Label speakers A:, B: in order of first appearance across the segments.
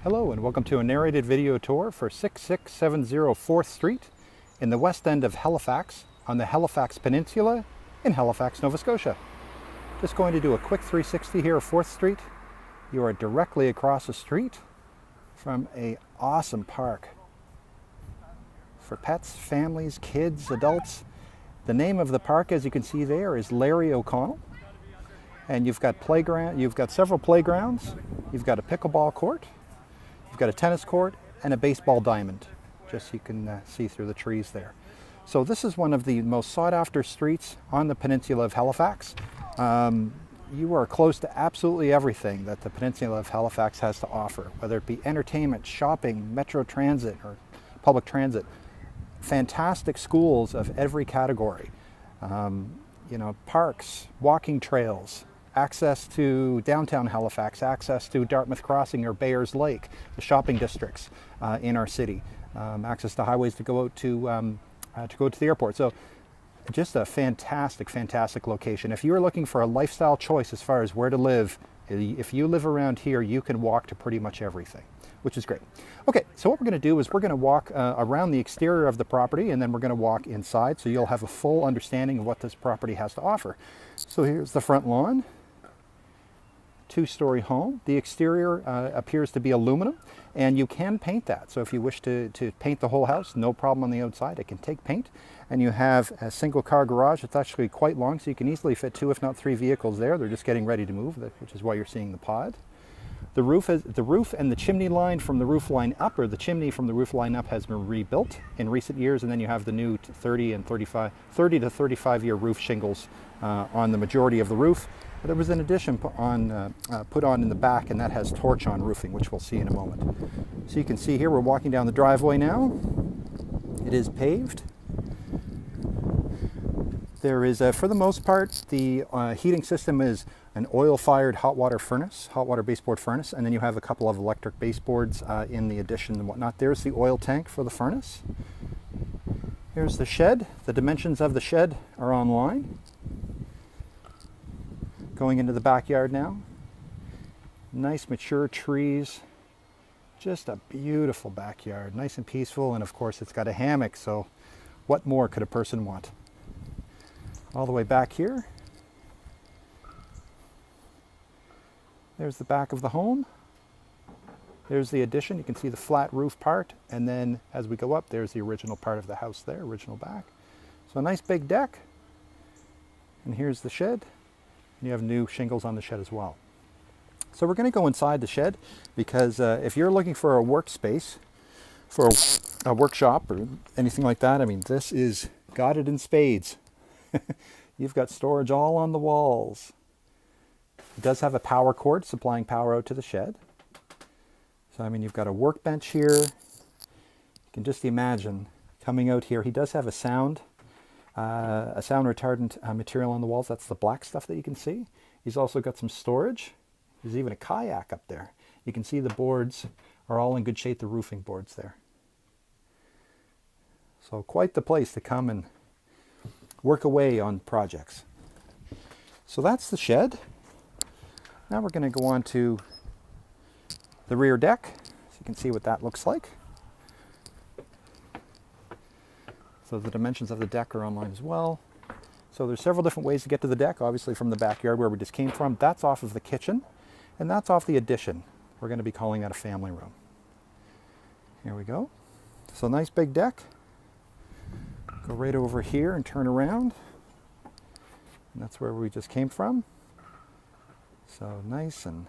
A: Hello and welcome to a narrated video tour for 6670 4th Street in the west end of Halifax on the Halifax Peninsula in Halifax, Nova Scotia. Just going to do a quick 360 here of 4th Street. You are directly across the street from an awesome park for pets, families, kids, adults. The name of the park, as you can see there, is Larry O'Connell. And you've got several playgrounds. You've got a pickleball court. You've got a tennis court and a baseball diamond, just so you can see through the trees there. So this is one of the most sought after streets on the peninsula of Halifax. You are close to absolutely everything that the peninsula of Halifax has to offer, whether it be entertainment, shopping, metro transit, or public transit. Fantastic schools of every category. Parks, walking trails, access to downtown Halifax, access to Dartmouth Crossing or Bayers Lake, the shopping districts in our city, access to highways to go out to the airport. So just a fantastic location. If you are looking for a lifestyle choice as far as where to live, if you live around here, you can walk to pretty much everything, which is great. Okay, so what we're going to do is we're going to walk around the exterior of the property, and then we're going to walk inside so you'll have a full understanding of what this property has to offer. So here's the front lawn. Two-story home. The exterior appears to be aluminum, and you can paint that. So if you wish to paint the whole house, no problem on the outside. It can take paint. And you have a single car garage. It's actually quite long, so you can easily fit 2 if not 3 vehicles there. They're just getting ready to move, which is why you're seeing the pod. The roof and the chimney line from the roof line up, or the chimney from the roof line up, has been rebuilt in recent years, and then you have the new 30 to 35 year roof shingles on the majority of the roof. But there was an addition put on in the back, and that has torch-on roofing, which we'll see in a moment. So you can see here, we're walking down the driveway now. It is paved. There is, for the most part, the heating system is an oil-fired hot water baseboard furnace, and then you have a couple of electric baseboards in the addition and whatnot. There's the oil tank for the furnace. Here's the shed. The dimensions of the shed are online. Going into the backyard now. Nice mature trees. Just a beautiful backyard, nice and peaceful, and of course it's got a hammock, so what more could a person want? All the way back here. There's the back of the home. There's the addition. You can see the flat roof part, and then as we go up, there's the original part of the house there, original back. So a nice big deck. And here's the shed. You have new shingles on the shed as well. So we're going to go inside the shed because if you're looking for a workspace, for a workshop or anything like that, I mean, this is got it in spades. You've got storage all on the walls. It does have a power cord supplying power out to the shed. So I mean, you've got a workbench here. You can just imagine coming out here. He does have a sound retardant material on the walls. That's the black stuff that you can see. He's also got some storage. There's even a kayak up there. You can see the boards are all in good shape, the roofing boards there. So quite the place to come and work away on projects. So that's the shed. Now we're going to go on to the rear deck, so you can see what that looks like. So the dimensions of the deck are online as well. So there's several different ways to get to the deck, obviously from the backyard where we just came from. That's off of the kitchen, and that's off the addition. We're going to be calling that a family room. Here we go. So nice big deck. Go right over here and turn around. And that's where we just came from. So nice and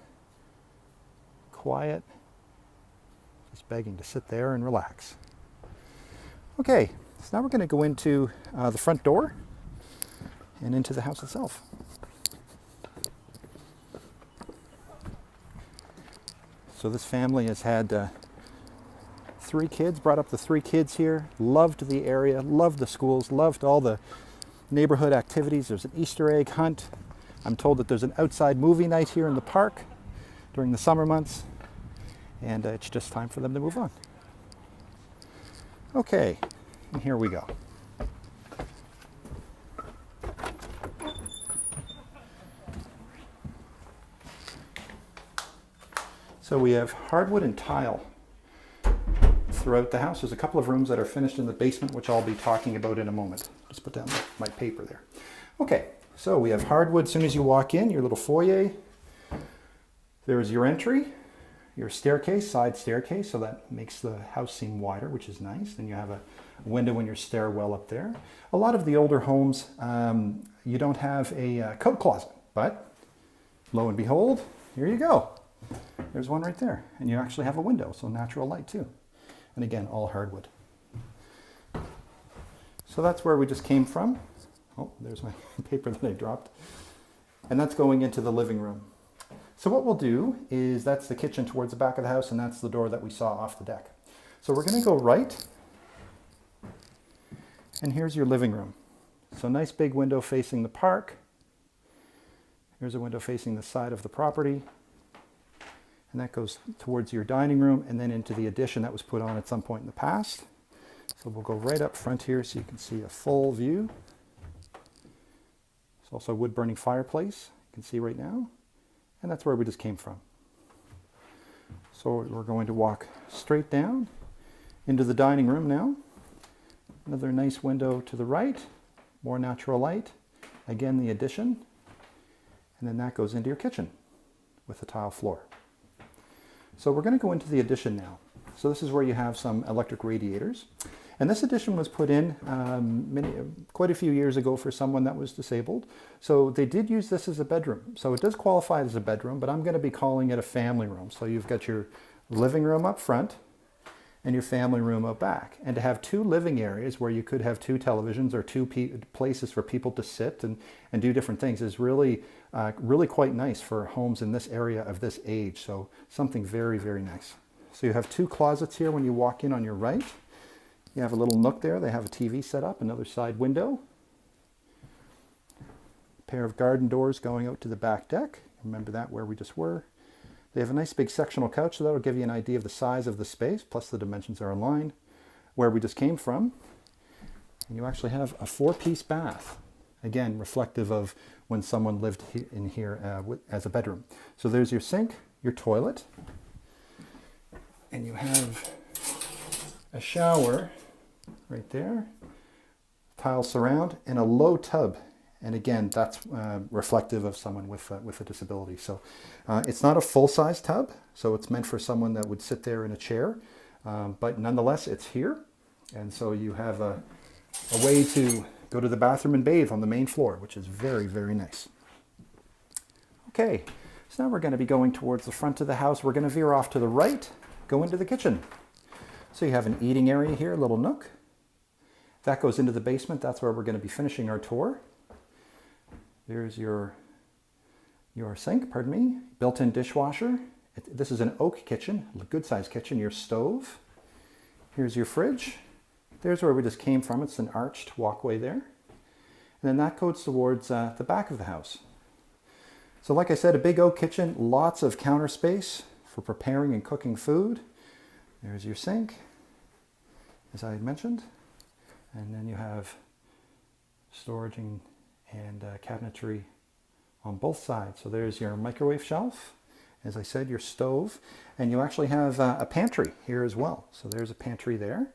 A: quiet. Just begging to sit there and relax. Okay, so now we're going to go into the front door and into the house itself. So this family has had 3 kids, brought up the 3 kids here, loved the area, loved the schools, loved all the neighborhood activities. There's an Easter egg hunt. I'm told that there's an outside movie night here in the park during the summer months, and it's just time for them to move on. Okay, and here we go. So we have hardwood and tile throughout the house. There's a couple of rooms that are finished in the basement, which I'll be talking about in a moment. Just put down my paper there. Okay, so we have hardwood as soon as you walk in, your little foyer. There's your entry, your staircase, side staircase, so that makes the house seem wider, which is nice. Then you have a window in your stairwell up there. A lot of the older homes, you don't have a coat closet, but lo and behold, here you go. There's one right there, and you actually have a window, so natural light too. And again, all hardwood. So that's where we just came from. Oh, there's my paper that I dropped. And that's going into the living room. So what we'll do is that's the kitchen towards the back of the house, and that's the door that we saw off the deck. So we're going to go right, and here's your living room. So nice big window facing the park. Here's a window facing the side of the property. And that goes towards your dining room and then into the addition that was put on at some point in the past. So we'll go right up front here so you can see a full view. It's also a wood burning fireplace, you can see right now. And that's where we just came from. So we're going to walk straight down into the dining room now. Another nice window to the right, more natural light. Again, the addition. And then that goes into your kitchen with a tile floor. So we're going to go into the addition now. So this is where you have some electric radiators. And this addition was put in quite a few years ago for someone that was disabled. So they did use this as a bedroom. So it does qualify as a bedroom, but I'm going to be calling it a family room. So you've got your living room up front and your family room out back. And to have two living areas where you could have two televisions or two places for people to sit and do different things is really quite nice for homes in this area of this age. So something very, very nice. So you have two closets here when you walk in on your right. You have a little nook there. They have a TV set up, another side window. A pair of garden doors going out to the back deck. Remember that where we just were. They have a nice big sectional couch, so that'll give you an idea of the size of the space, plus the dimensions are aligned. Where we just came from. And you actually have a 4-piece bath. Again, reflective of when someone lived in here as a bedroom. So there's your sink, your toilet, and you have a shower right there, tile surround, and a low tub. And again, that's reflective of someone with a disability. So it's not a full-size tub, so it's meant for someone that would sit there in a chair. But nonetheless, it's here. And so you have a way to go to the bathroom and bathe on the main floor, which is very, very nice. Okay, so now we're going to be going towards the front of the house. We're going to veer off to the right, go into the kitchen. So you have an eating area here, a little nook. That goes into the basement. That's where we're going to be finishing our tour. There's your sink, pardon me, built-in dishwasher. This is an oak kitchen, a good-sized kitchen. Your stove. Here's your fridge. There's where we just came from. It's an arched walkway there. And then that goes towards the back of the house. So like I said, a big oak kitchen, lots of counter space for preparing and cooking food. There's your sink, as I had mentioned. And then you have storage and cabinetry on both sides. So there's your microwave shelf, as I said, your stove, and you actually have a pantry here as well. So there's a pantry there.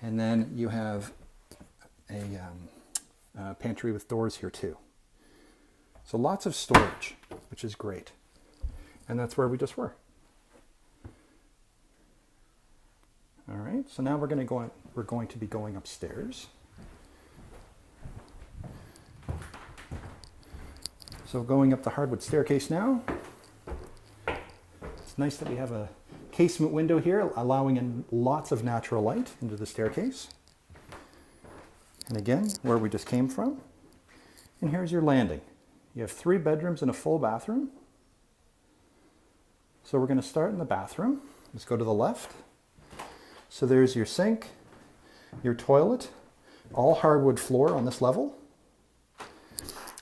A: And then you have a pantry with doors here too. So lots of storage, which is great. And that's where we just were. All right, so now we're going to be going upstairs. So going up the hardwood staircase now. It's nice that we have a casement window here, allowing in lots of natural light into the staircase. And again, where we just came from. And here's your landing. You have 3 bedrooms and a full bathroom. So we're going to start in the bathroom. Let's go to the left. So there's your sink, your toilet, all hardwood floor on this level.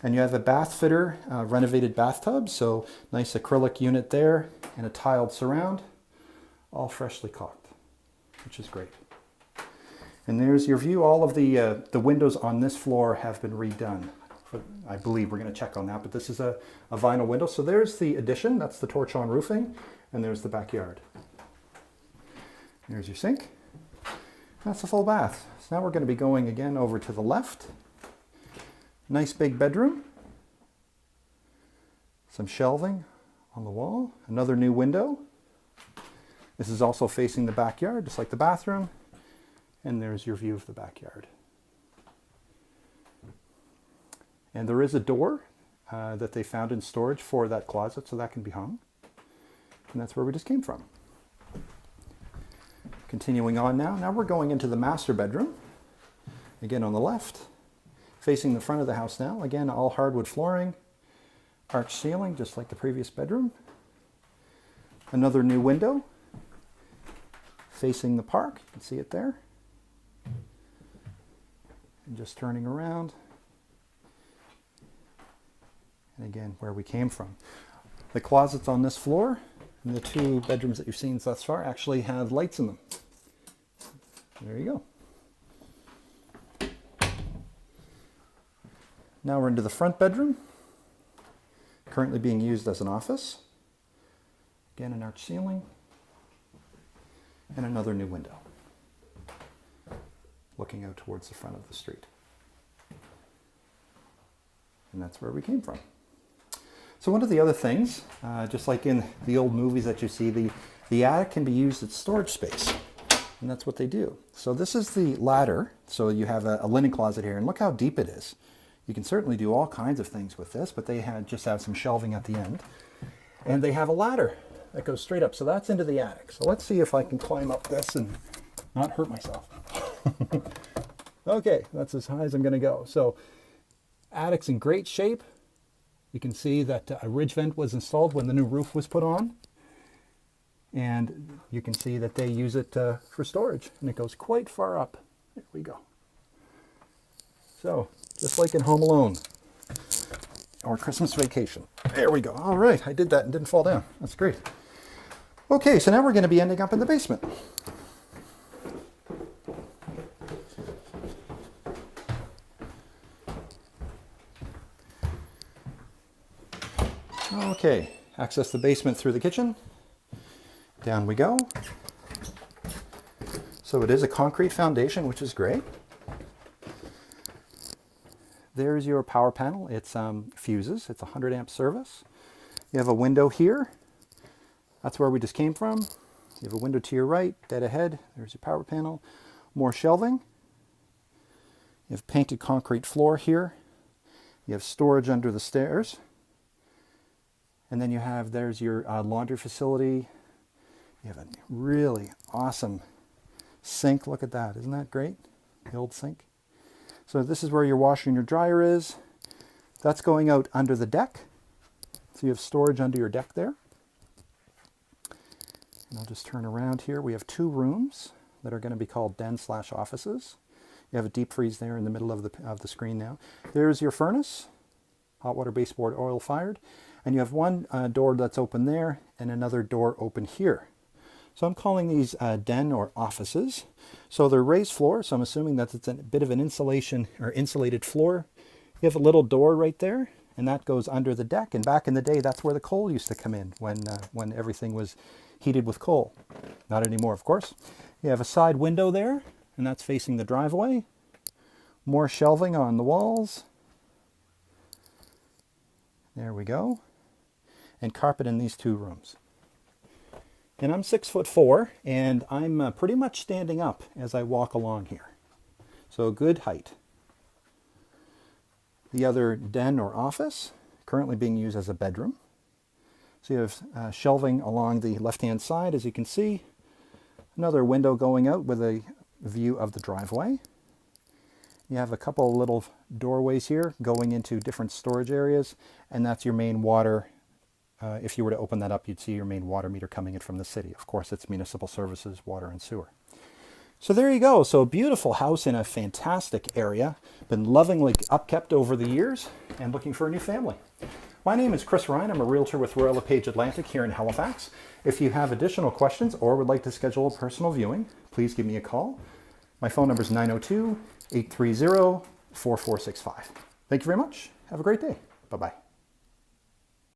A: And you have a bath fitter, renovated bathtub, so nice acrylic unit there and a tiled surround, all freshly caulked, which is great. And there's your view. All of the windows on this floor have been redone. I believe we're going to check on that, but this is a vinyl window. So there's the addition, that's the torch-on roofing. And there's the backyard. There's your sink. That's a full bath. So now we're going to be going again over to the left. Nice big bedroom. Some shelving on the wall. Another new window. This is also facing the backyard, just like the bathroom. And there's your view of the backyard. And there is a door that they found in storage for that closet, so that can be hung. And that's where we just came from. Continuing on now. Now we're going into the master bedroom. Again on the left. Facing the front of the house now. Again, all hardwood flooring. Arched ceiling, just like the previous bedroom. Another new window. Facing the park. You can see it there. And just turning around. And again, where we came from. The closets on this floor and the two bedrooms that you've seen thus far actually have lights in them. There you go. Now we're into the front bedroom, currently being used as an office. Again, an arched ceiling and another new window looking out towards the front of the street. And that's where we came from. So one of the other things, just like in the old movies that you see, the attic can be used as storage space. And that's what they do. So this is the ladder. So you have a linen closet here, and look how deep it is. You can certainly do all kinds of things with this, but they just have some shelving at the end. And they have a ladder that goes straight up. So that's into the attic. So let's see if I can climb up this and not hurt myself. Okay, that's as high as I'm going to go. So attic's in great shape. You can see that a ridge vent was installed when the new roof was put on. And you can see that they use it for storage. And it goes quite far up. There we go. So, just like in Home Alone or Christmas Vacation. There we go. All right, I did that and didn't fall down. That's great. Okay, so now we're going to be ending up in the basement. Okay, access the basement through the kitchen. Down we go. So it is a concrete foundation, which is great. There's your power panel. It's fuses. It's a 100 amp service. You have a window here. That's where we just came from. You have a window to your right, dead ahead. There's your power panel. More shelving. You have painted concrete floor here. You have storage under the stairs. And then you have, there's your laundry facility. You have a really awesome sink. Look at that. Isn't that great? The old sink. So this is where your washer and your dryer is. That's going out under the deck. So you have storage under your deck there. And I'll just turn around here. We have two rooms that are going to be called den/offices. You have a deep freeze there in the middle of the screen now. There's your furnace, hot water baseboard, oil fired. And you have one door that's open there and another door open here. So I'm calling these den or offices. So they're raised floors, so I'm assuming that it's a bit of an insulation or insulated floor. You have a little door right there, and that goes under the deck. And back in the day, that's where the coal used to come in when everything was heated with coal. Not anymore, of course. You have a side window there, and that's facing the driveway. More shelving on the walls. There we go. And carpet in these two rooms. And I'm 6'4", and I'm pretty much standing up as I walk along here. So good height. The other den or office, currently being used as a bedroom. So you have shelving along the left-hand side, as you can see. Another window going out with a view of the driveway. You have a couple of little doorways here going into different storage areas, and that's your main water. If you were to open that up, you'd see your main water meter coming in from the city. Of course, it's municipal services, water and sewer. So there you go. So a beautiful house in a fantastic area. Been lovingly upkept over the years and looking for a new family. My name is Chris Ryan. I'm a realtor with Royal LePage Atlantic here in Halifax. If you have additional questions or would like to schedule a personal viewing, please give me a call. My phone number is 902-830-4465. Thank you very much. Have a great day. Bye-bye.